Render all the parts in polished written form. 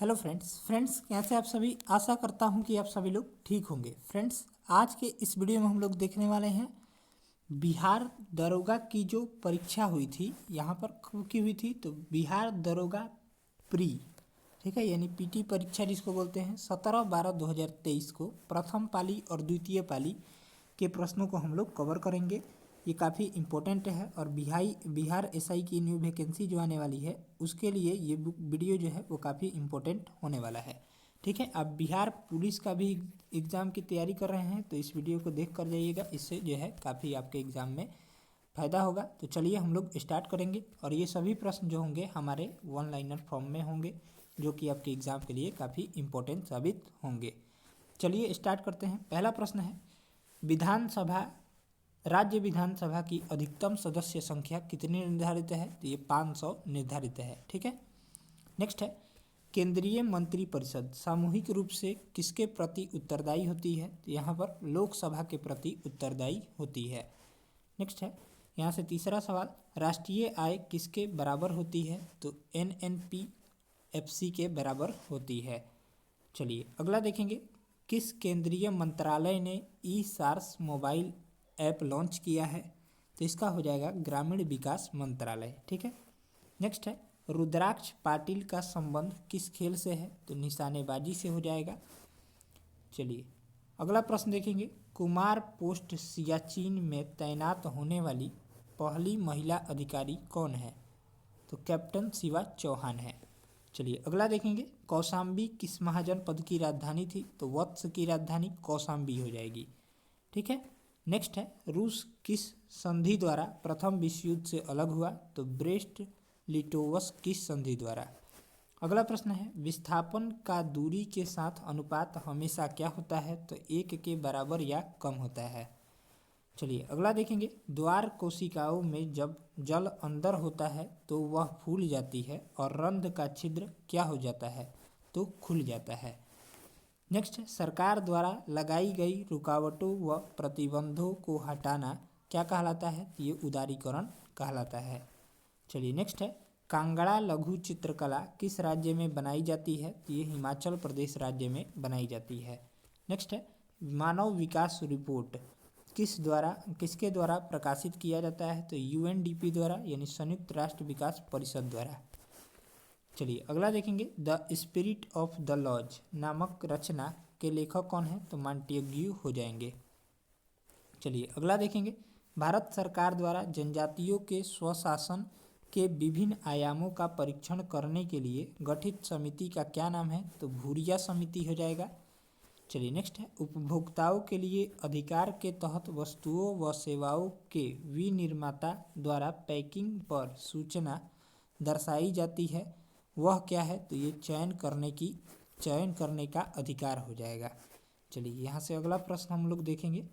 Hello friends कैसे आप सभी। आशा करता हूं कि आप सभी लोग ठीक होंगे। फ्रेंड्स आज के इस वीडियो में हम लोग देखने वाले हैं बिहार दरोगा की जो परीक्षा हुई थी, यहाँ पर कब की हुई थी तो बिहार दरोगा प्री, ठीक है, यानी पीटी परीक्षा जिसको बोलते हैं 17/12/2023 को प्रथम पाली और द्वितीय पाली के प्रश्नों को हम लोग कवर करेंगे। ये काफ़ी इम्पोर्टेंट है और बिहार एसआई की न्यू वैकेंसी जो आने वाली है उसके लिए ये वीडियो जो है वो काफ़ी इम्पोर्टेंट होने वाला है। ठीक है, आप बिहार पुलिस का भी एग्ज़ाम की तैयारी कर रहे हैं तो इस वीडियो को देख कर जाइएगा, इससे जो है काफ़ी आपके एग्ज़ाम में फ़ायदा होगा। तो चलिए हम लोग स्टार्ट करेंगे और ये सभी प्रश्न जो होंगे हमारे वन लाइनर फॉर्म में होंगे जो कि आपके एग्ज़ाम के लिए काफ़ी इम्पोर्टेंट साबित होंगे। चलिए स्टार्ट करते हैं। पहला प्रश्न है, विधानसभा राज्य विधानसभा की अधिकतम सदस्य संख्या कितनी निर्धारित है? तो ये 500 निर्धारित है। ठीक है, नेक्स्ट है, केंद्रीय मंत्रिपरिषद सामूहिक रूप से किसके प्रति उत्तरदायी होती है? तो यहाँ पर लोकसभा के प्रति उत्तरदायी होती है। नेक्स्ट है, यहाँ से तीसरा सवाल, राष्ट्रीय आय किसके बराबर होती है? तो NNPFC के बराबर होती है। चलिए अगला देखेंगे, किस केंद्रीय मंत्रालय ने ई सार्स मोबाइल ऐप लॉन्च किया है? तो इसका हो जाएगा ग्रामीण विकास मंत्रालय। ठीक है, नेक्स्ट है, रुद्राक्ष पाटिल का संबंध किस खेल से है? तो निशानेबाजी से हो जाएगा। चलिए अगला प्रश्न देखेंगे, कुमार पोस्ट सियाचिन में तैनात होने वाली पहली महिला अधिकारी कौन है? तो कैप्टन शिवा चौहान है। चलिए अगला देखेंगे, कौशाम्बी किस महाजनपद की राजधानी थी? तो वत्स की राजधानी कौशाम्बी हो जाएगी। ठीक है, नेक्स्ट है, रूस किस संधि द्वारा प्रथम विश्व युद्ध से अलग हुआ? तो ब्रेस्ट लिटोवस किस संधि द्वारा। अगला प्रश्न है, विस्थापन का दूरी के साथ अनुपात हमेशा क्या होता है? तो 1 के बराबर या कम होता है। चलिए अगला देखेंगे, द्वार कोशिकाओं में जब जल अंदर होता है तो वह फूल जाती है और रंध्र का छिद्र क्या हो जाता है? तो खुल जाता है। नेक्स्ट है, सरकार द्वारा लगाई गई रुकावटों व प्रतिबंधों को हटाना क्या कहलाता है? तो ये उदारीकरण कहलाता है। चलिए नेक्स्ट है, कांगड़ा लघु चित्रकला किस राज्य में बनाई जाती है? तो ये हिमाचल प्रदेश राज्य में बनाई जाती है। नेक्स्ट है, मानव विकास रिपोर्ट किसके द्वारा प्रकाशित किया जाता है? तो UNDP द्वारा, यानी संयुक्त राष्ट्र विकास परिषद द्वारा। चलिए अगला देखेंगे, the spirit of the laws नामक रचना के लेखक कौन है? तो मॉन्टेग्यू हो जाएंगे। चलिए अगला देखेंगे, भारत सरकार द्वारा जनजातियों के स्वशासन के विभिन्न आयामों का परीक्षण करने के लिए गठित समिति का क्या नाम है? तो भूरिया समिति हो जाएगा। चलिए नेक्स्ट है, उपभोक्ताओं के लिए अधिकार के तहत वस्तुओं व सेवाओं के विनिर्माता द्वारा पैकिंग पर सूचना दर्शाई जाती है, वह क्या है? तो ये चयन करने का अधिकार हो जाएगा। चलिए यहाँ से अगला प्रश्न हम लोग देखेंगे।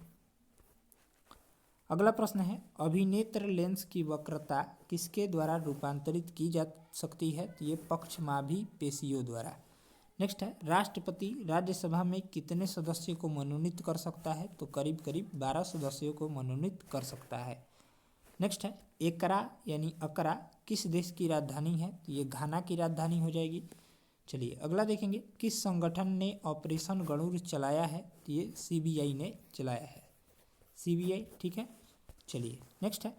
अगला प्रश्न है, अभिनेत्र लेंस की वक्रता किसके द्वारा रूपांतरित की जा सकती है? तो ये पक्षमाभी पेशियों द्वारा। नेक्स्ट है, राष्ट्रपति राज्यसभा में कितने सदस्यों को मनोनीत कर सकता है? तो करीब करीब 12 सदस्यों को मनोनीत कर सकता है। नेक्स्ट है, एकरा यानी अकरा किस देश की राजधानी है? तो ये घाना की राजधानी हो जाएगी। चलिए अगला देखेंगे, किस संगठन ने ऑपरेशन गरुड़ चलाया है? तो ये CBI ने चलाया है, CBI। ठीक है, चलिए नेक्स्ट है,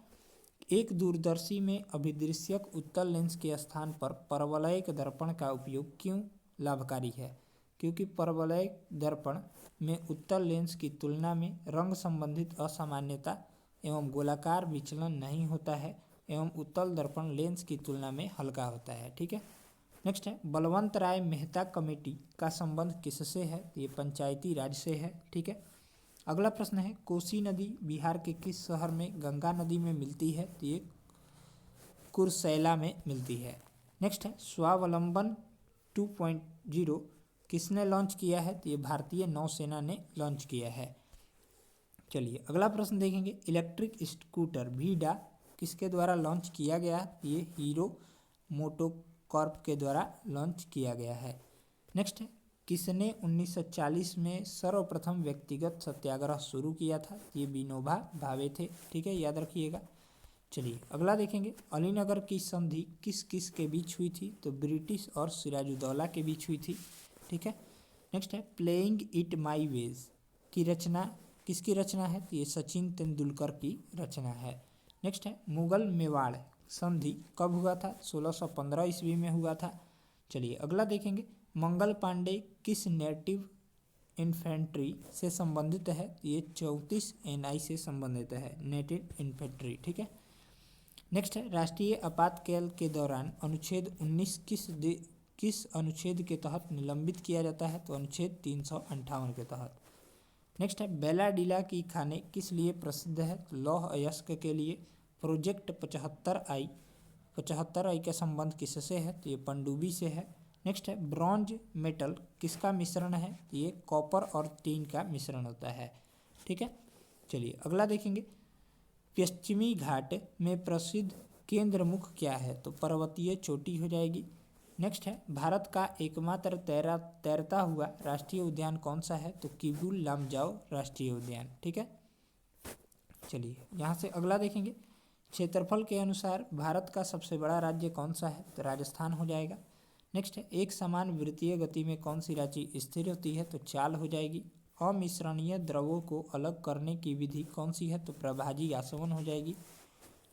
एक दूरदर्शी में अभिदृश्यक उत्तल लेंस के स्थान पर परवलयिक दर्पण का उपयोग क्यों लाभकारी है? क्योंकि परवलयिक दर्पण में उत्तल लेंस की तुलना में रंग संबंधित असामान्यता एवं गोलाकार विचलन नहीं होता है एवं उत्तल दर्पण लेंस की तुलना में हल्का होता है। ठीक है, नेक्स्ट है, बलवंत राय मेहता कमेटी का संबंध किससे है? तो ये पंचायती राज से है। ठीक है, अगला प्रश्न है, कोसी नदी बिहार के किस शहर में गंगा नदी में मिलती है? तो ये कुर्सेला में मिलती है। नेक्स्ट है, स्वावलंबन 2.0 किसने लॉन्च किया है? तो ये भारतीय नौसेना ने लॉन्च किया है। चलिए अगला प्रश्न देखेंगे, इलेक्ट्रिक स्कूटर VIDA किसके द्वारा लॉन्च किया गया? ये हीरो मोटोकॉर्प के द्वारा लॉन्च किया गया है। नेक्स्ट है, किसने 1940 में सर्वप्रथम व्यक्तिगत सत्याग्रह शुरू किया था? ये विनोबा भावे थे। ठीक है, याद रखिएगा। चलिए अगला देखेंगे, अलीनगर की संधि किस किस के बीच हुई थी? तो ब्रिटिश और सिराजुद्दौला के बीच हुई थी। ठीक है। नेक्स्ट है, प्लेइंग इट माई वेज की रचना किसकी रचना है? तो ये सचिन तेंदुलकर की रचना है। नेक्स्ट है, मुगल मेवाड़ संधि कब हुआ था? 1615 ईस्वी में हुआ था। चलिए अगला देखेंगे, मंगल पांडे किस नेटिव इन्फेंट्री से संबंधित है? ये 34 NI से संबंधित है, नेटिव इन्फेंट्री। ठीक है। नेक्स्ट है, राष्ट्रीय आपातकाल के दौरान अनुच्छेद 19 किस अनुच्छेद के तहत निलंबित किया जाता है? तो अनुच्छेद 358 के तहत। नेक्स्ट है, बेलाडीला की खाने किस लिए प्रसिद्ध है? तो लौह अयस्क के लिए। प्रोजेक्ट 75I का संबंध किससे है? तो ये पनडुब्बी से है। नेक्स्ट है, ब्रॉन्ज मेटल किसका मिश्रण है? तो ये कॉपर और टीन का मिश्रण होता है। ठीक है। चलिए अगला देखेंगे, पश्चिमी घाट में प्रसिद्ध केंद्र मुख क्या है? तो पर्वतीय चोटी हो जाएगी। नेक्स्ट है, भारत का एकमात्र तैरता हुआ राष्ट्रीय उद्यान कौन सा है? तो किबुल लामजाओ राष्ट्रीय उद्यान। ठीक है। चलिए यहाँ से अगला देखेंगे, क्षेत्रफल के अनुसार भारत का सबसे बड़ा राज्य कौन सा है? तो राजस्थान हो जाएगा। नेक्स्ट है, एक समान वृत्तीय गति में कौन सी राशि स्थिर होती है? तो चाल हो जाएगी। अमिश्रणीय द्रवों को अलग करने की विधि कौन सी है? तो प्रभाजी आसवन हो जाएगी।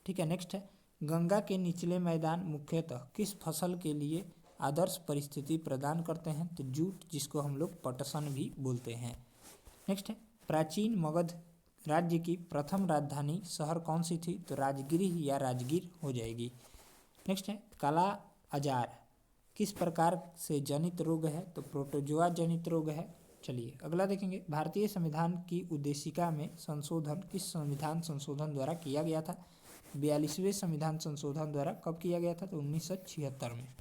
ठीक है। नेक्स्ट है, गंगा के निचले मैदान मुख्यतः किस फसल के लिए आदर्श परिस्थिति प्रदान करते हैं? तो जूट, जिसको हम लोग पटसन भी बोलते हैं। नेक्स्ट है, प्राचीन मगध राज्य की प्रथम राजधानी शहर कौन सी थी? तो राजगिरी या राजगीर हो जाएगी। नेक्स्ट है, काला आजार किस प्रकार से जनित रोग है? तो प्रोटोजोआ जनित रोग है। चलिए अगला देखेंगे, भारतीय संविधान की उद्देशिका में संशोधन किस संविधान संशोधन द्वारा किया गया था? 42वें संविधान संशोधन द्वारा कब किया गया था? तो 1976 में।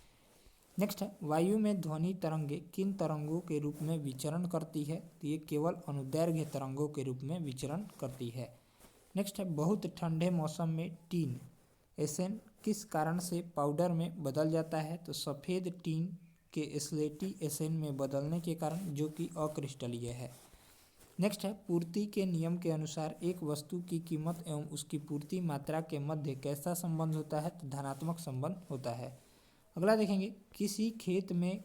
नेक्स्ट है, वायु में ध्वनि तरंगे किन तरंगों के रूप में विचरण करती है? तो ये केवल अनुदैर्घ्य तरंगों के रूप में विचरण करती है। नेक्स्ट है, बहुत ठंडे मौसम में टीन एसेन किस कारण से पाउडर में बदल जाता है? तो सफ़ेद टीन के स्लेटी एसेन में बदलने के कारण, जो कि अक्रिस्टलीय है। नेक्स्ट है, पूर्ति के नियम के अनुसार एक वस्तु की कीमत एवं उसकी पूर्ति मात्रा के मध्य कैसा संबंध होता है? तो धनात्मक संबंध होता है। अगला देखेंगे, किसी खेत में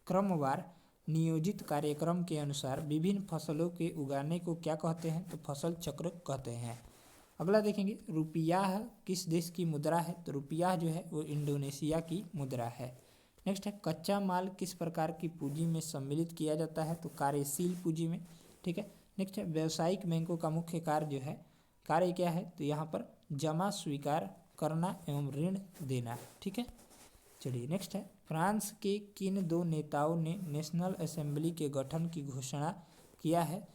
क्रमवार नियोजित कार्यक्रम के अनुसार विभिन्न फसलों के उगाने को क्या कहते हैं? तो फसल चक्र कहते हैं। अगला देखेंगे, रुपया किस देश की मुद्रा है? तो रुपया जो है वो इंडोनेशिया की मुद्रा है। नेक्स्ट है, कच्चा माल किस प्रकार की पूंजी में सम्मिलित किया जाता है? तो कार्यशील पूंजी में। ठीक है। नेक्स्ट है, व्यावसायिक बैंकों का मुख्य कार्य क्या है? तो यहाँ पर जमा स्वीकार करना एवं ऋण देना। ठीक है। चलिए नेक्स्ट है, फ्रांस के किन दो नेताओं ने नेशनल असेंबली के गठन की घोषणा किया है?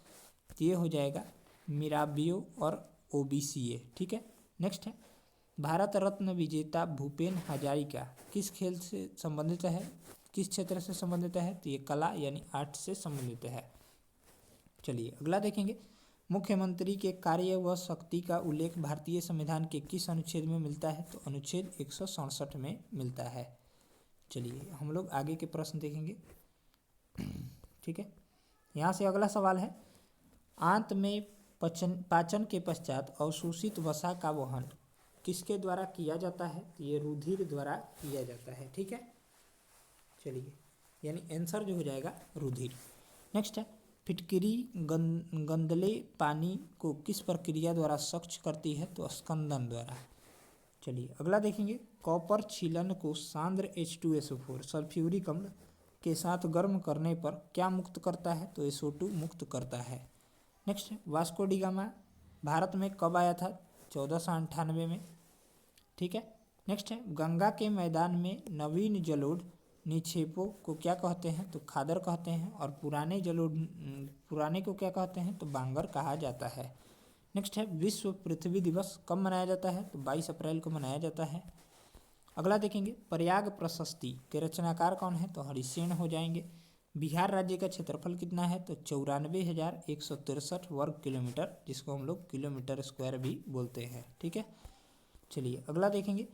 तो ये हो जाएगा मिराबियो और ओबीसीए। ठीक है। नेक्स्ट है, भारत रत्न विजेता भूपेन हजारिका किस खेल से संबंधित है? किस क्षेत्र से संबंधित है? तो ये कला यानी आर्ट से संबंधित है। चलिए अगला देखेंगे, मुख्यमंत्री के कार्य व शक्ति का उल्लेख भारतीय संविधान के किस अनुच्छेद में मिलता है? तो अनुच्छेद 167 में मिलता है। चलिए हम लोग आगे के प्रश्न देखेंगे। ठीक है। यहाँ से अगला सवाल है, आंत में पाचन के पश्चात अवशोषित वसा का वहन किसके द्वारा किया जाता है? तो ये रुधिर द्वारा किया जाता है। ठीक है। चलिए यानी आंसर जो हो जाएगा रुधिर। नेक्स्ट है, फिटकरी गंदले पानी को किस प्रक्रिया द्वारा स्वच्छ करती है? तो स्कंदन द्वारा। चलिए अगला देखेंगे, कॉपर छीलन को सांद्र H2SO4 सल्फ्यूरिक अम्ल के साथ गर्म करने पर क्या मुक्त करता है? तो SO2 मुक्त करता है। Next, Vasco D gamma Bharat में कब आया था? 1498 में। ठीक है। नेक्स्ट है, गंगा के मैदान में नवीन जलोढ़ निक्षेपों को क्या कहते हैं? तो खादर कहते हैं। और पुराने को क्या कहते हैं? तो बांगर कहा जाता है। नेक्स्ट है, विश्व पृथ्वी दिवस कब मनाया जाता है? तो 22 अप्रैल को मनाया जाता है। अगला देखेंगे, प्रयाग प्रशस्ति के रचनाकार कौन है? तो हरिसेन हो जाएंगे। बिहार राज्य का क्षेत्रफल कितना है? तो 94,163 वर्ग किलोमीटर, जिसको हम लोग किलोमीटर स्क्वायर भी बोलते हैं। ठीक है। चलिए अगला देखेंगे,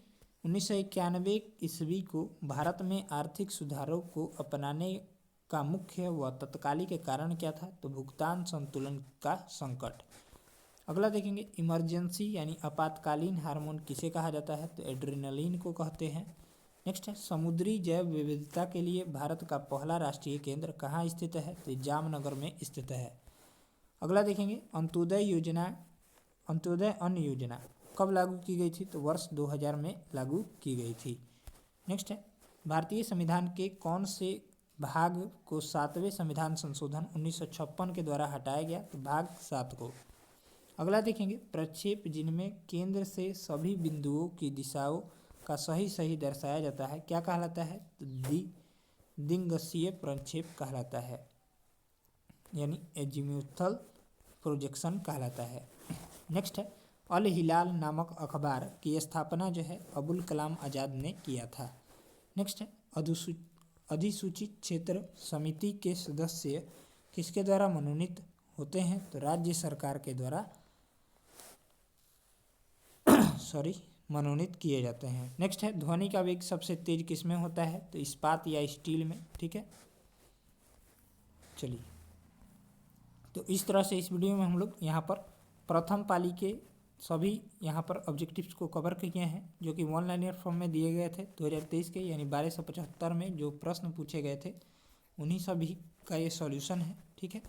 1991 ईस्वी को भारत में आर्थिक सुधारों को अपनाने का मुख्य व तत्कालिक कारण क्या था? तो भुगतान संतुलन का संकट। अगला देखेंगे इमरजेंसी यानी आपातकालीन हार्मोन किसे कहा जाता है, तो एड्रेनलिन को कहते हैं। नेक्स्ट है समुद्री जैव विविधता के लिए भारत का पहला राष्ट्रीय केंद्र कहाँ स्थित है, तो जामनगर में स्थित है। अगला देखेंगे अंत्योदय अन्न योजना कब लागू की गई थी, तो वर्ष 2000 में लागू की गई थी। नेक्स्ट है भारतीय संविधान के कौन से भाग को 7वें संविधान संशोधन 1956 के द्वारा हटाया गया, तो भाग 7 को। अगला देखेंगे प्रक्षेप जिनमें केंद्र से सभी बिंदुओं की दिशाओं का सही दर्शाया जाता है क्या कहलाता है, तो दिग्गशीय प्रक्षेप कहलाता है, यानी एजीमुथल प्रोजेक्शन कहलाता है। नेक्स्ट है अल हिलाल नामक अखबार की स्थापना जो है अबुल कलाम आज़ाद ने किया था। नेक्स्ट है अधिसूचित क्षेत्र समिति के सदस्य किसके द्वारा मनोनीत होते हैं, तो राज्य सरकार के द्वारा मनोनीत किए जाते हैं। नेक्स्ट है ध्वनि का वेग सबसे तेज किसमें होता है, तो इस्पात या स्टील में। ठीक है, चलिए तो इस तरह से इस वीडियो में हम लोग यहाँ पर प्रथम पाली के सभी यहाँ पर ऑब्जेक्टिव्स को कवर किए हैं जो कि वन लाइनर फॉर्म में दिए गए थे 2023 के, यानी 1275 में जो प्रश्न पूछे गए थे उन्हीं सभी का ये सॉल्यूशन है। ठीक है,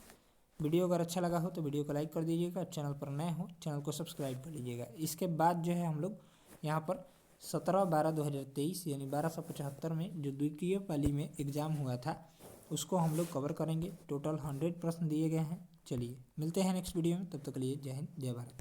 वीडियो अगर अच्छा लगा हो तो वीडियो को लाइक कर दीजिएगा, चैनल पर नए हो चैनल को सब्सक्राइब कर लीजिएगा। इसके बाद जो है हम लोग यहाँ पर 17/12/2023 यानी 1275 में जो द्वितीय पाली में एग्ज़ाम हुआ था उसको हम लोग कवर करेंगे। टोटल 100 प्रश्न दिए गए हैं। चलिए मिलते हैं नेक्स्ट वीडियो में, तब तक के लिए जय हिंद जय भारत।